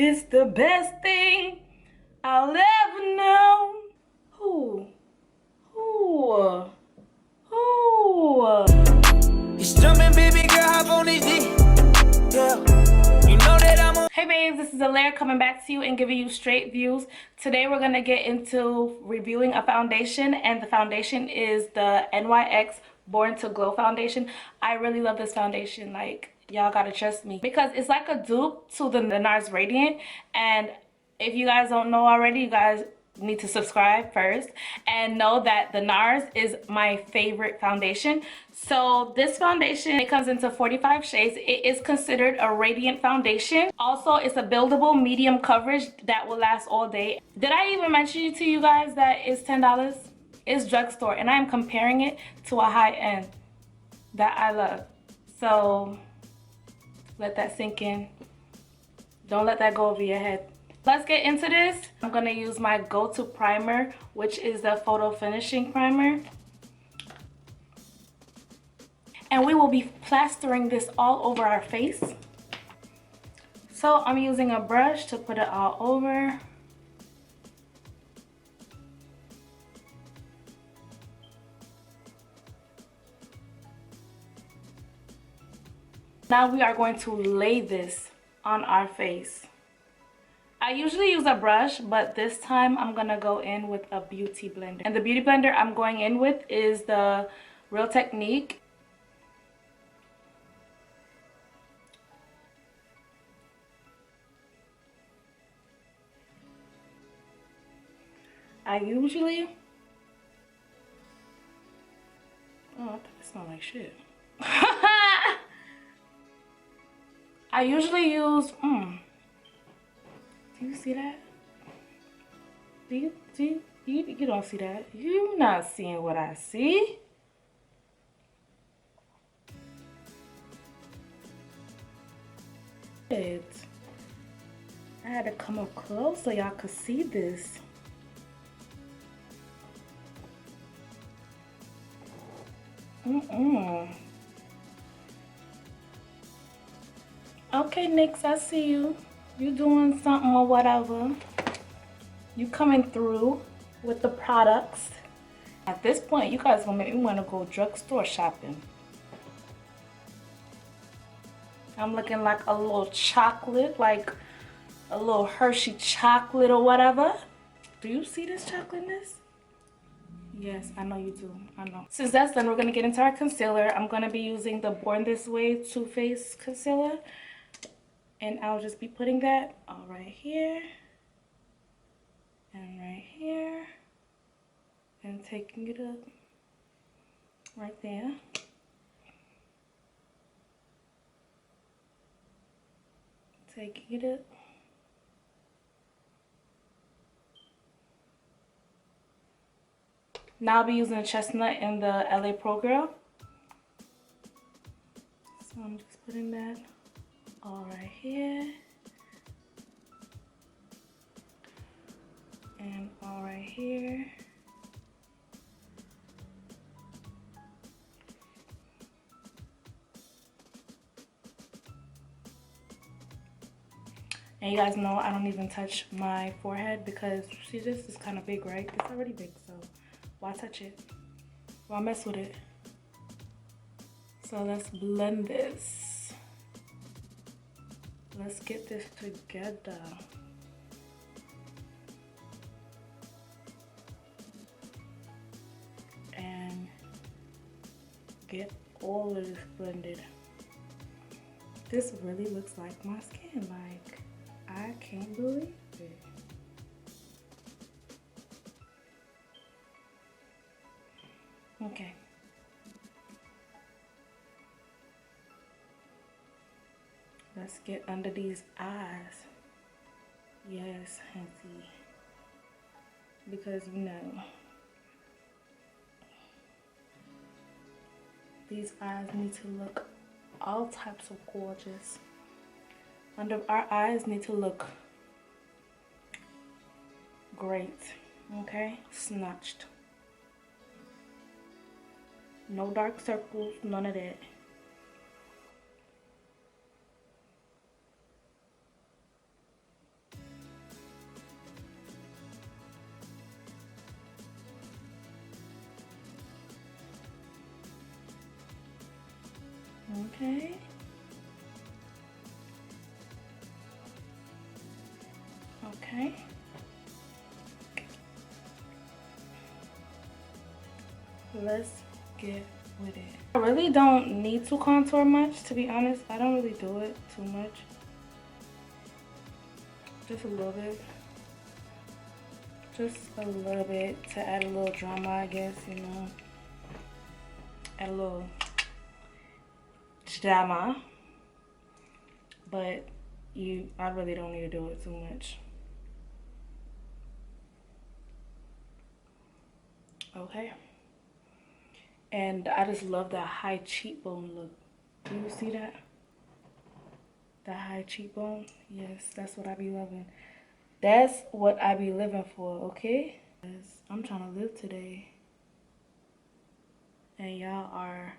It's the best thing I'll ever know. Who? It's jumping, baby girl, hop on this D. Yeah. You know that I'm a... Hey babes, this is Aalaire coming back to you and giving you straight views. Today we're gonna get into reviewing a foundation, and the foundation is the NYX Born to Glow foundation. I really love this foundation. Like, y'all gotta trust me because it's like a dupe to the NARS Radiant. And if you guys don't know already, you guys need to subscribe first and know that the NARS is my favorite foundation. So this foundation, it comes into 45 shades. It is considered a radiant foundation. Also, it's a buildable medium coverage that will last all day. Did I even mention to you guys that it's $10? It's drugstore, and I'm comparing it to a high end that I love. So let that sink in. Don't let that go over your head. Let's get into this. I'm gonna use my go-to primer, which is the Photo Finishing Primer. And we will be plastering this all over our face. So I'm using a brush to put it all over. Now we are going to lay this on our face. I usually use a brush, but this time I'm gonna go in with a beauty blender. And the beauty blender I'm going in with is the Real Technique. I usually... Oh, I thought it smelled like shit. I usually use... Do you see that? You don't see that. You're not seeing what I see. I had to come up close so y'all could see this. Okay, Nyx, I see you. You doing something or whatever. You coming through with the products. At this point, you guys gonna make me want to go drugstore shopping. I'm looking like a little chocolate, like a little Hershey chocolate or whatever. Do you see this chocolateness? Yes, I know you do. I know. Since that's done, we're gonna get into our concealer. I'm gonna be using the Born This Way Too Faced concealer. And I'll just be putting that all right here and right here and taking it up right there. Taking it up. Now I'll be using a chestnut in the LA Pro Girl. So I'm just putting that all right here and all right here. And you guys know I don't even touch my forehead because see, this is kind of big, right? It's already big, so why touch it? Why mess with it? So let's blend this. Let's get this together. And get all of this blended. This really looks like my skin. Like, I can't believe it. Okay. Let's get under these eyes. Yes, Hunty. Because you know, these eyes need to look all types of gorgeous. Under our eyes need to look great. Okay? Snatched. No dark circles, none of that. Okay. Let's get with it. I really don't need to contour much, to be honest. I don't really do it too much. Just a little bit. Just a little bit to add a little drama, I guess, you know. Add a little drama. But I really don't need to do it too much. Okay. And I just love the high cheekbone look. Do you see that? The high cheekbone? Yes, that's what I be loving. That's what I be living for, okay? I'm trying to live today. And y'all are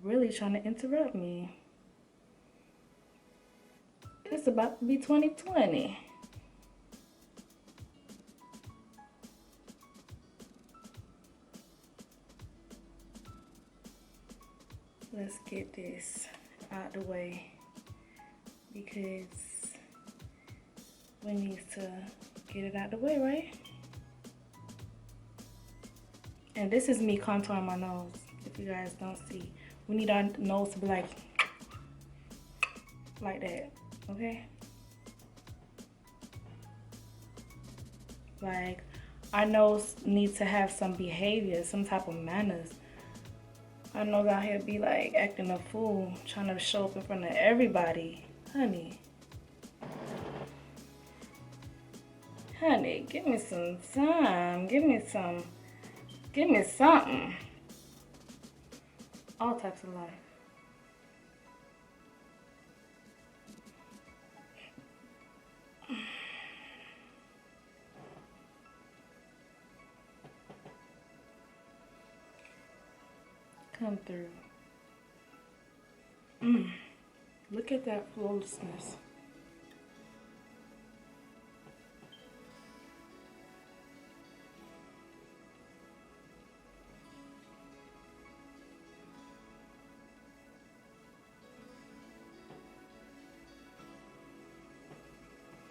really trying to interrupt me. It's about to be 2020. Let's get this out the way because we need to get it out the way, right? And this is me contouring my nose, if you guys don't see. We need our nose to be like that, okay? Like, our nose needs to have some behavior, some type of manners. Our nose out here be like acting a fool, trying to show up in front of everybody. Honey, give me some time. Give me something. All types of life. Come through. Look at that flawlessness.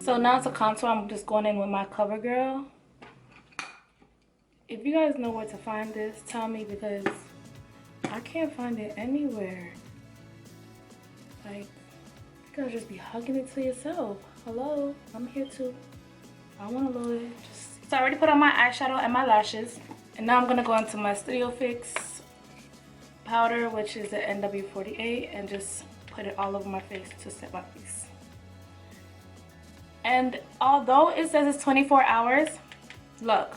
So now to contour, I'm just going in with my CoverGirl. If you guys know where to find this, tell me because I can't find it anywhere. Like, you gotta just be hugging it to yourself. Hello, I'm here too. I want a little bit. So I already put on my eyeshadow and my lashes. And now I'm gonna go into my Studio Fix powder, which is the NW48, and just put it all over my face to set my face. And although it says it's 24 hours, look.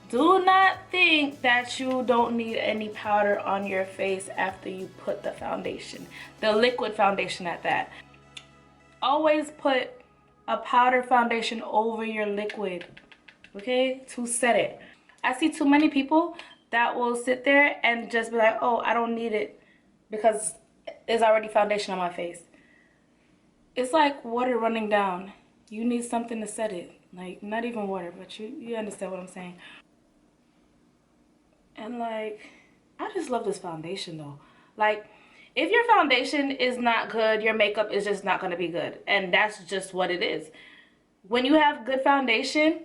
Do not think that you don't need any powder on your face after you put the foundation. The liquid foundation at that. Always put a powder foundation over your liquid, okay, to set it. I see too many people that will sit there and just be like, oh, I don't need it because there's already foundation on my face. It's like water running down. You need something to set it. Like, not even water, but you understand what I'm saying. And like, I just love this foundation though. Like, if your foundation is not good, your makeup is just not going to be good. And that's just what it is. When you have good foundation,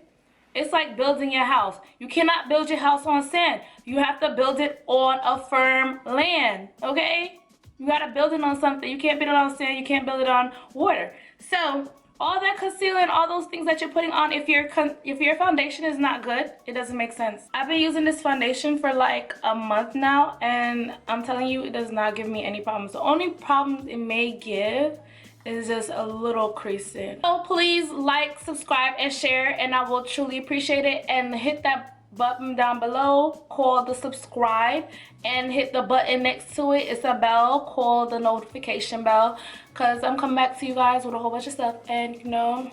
it's like building your house. You cannot build your house on sand. You have to build it on a firm land, okay? You got to build it on something. You can't build it on sand. You can't build it on water. So all that concealer and all those things that you're putting on, if your foundation is not good, it doesn't make sense. I've been using this foundation for like a month now, and I'm telling you, it does not give me any problems. The only problems it may give is just a little creasing. So please like, subscribe, and share, and I will truly appreciate it. And hit that button down below called the subscribe, and hit the button next to it. It's a bell called the notification bell, because I'm coming back to you guys with a whole bunch of stuff. And you know,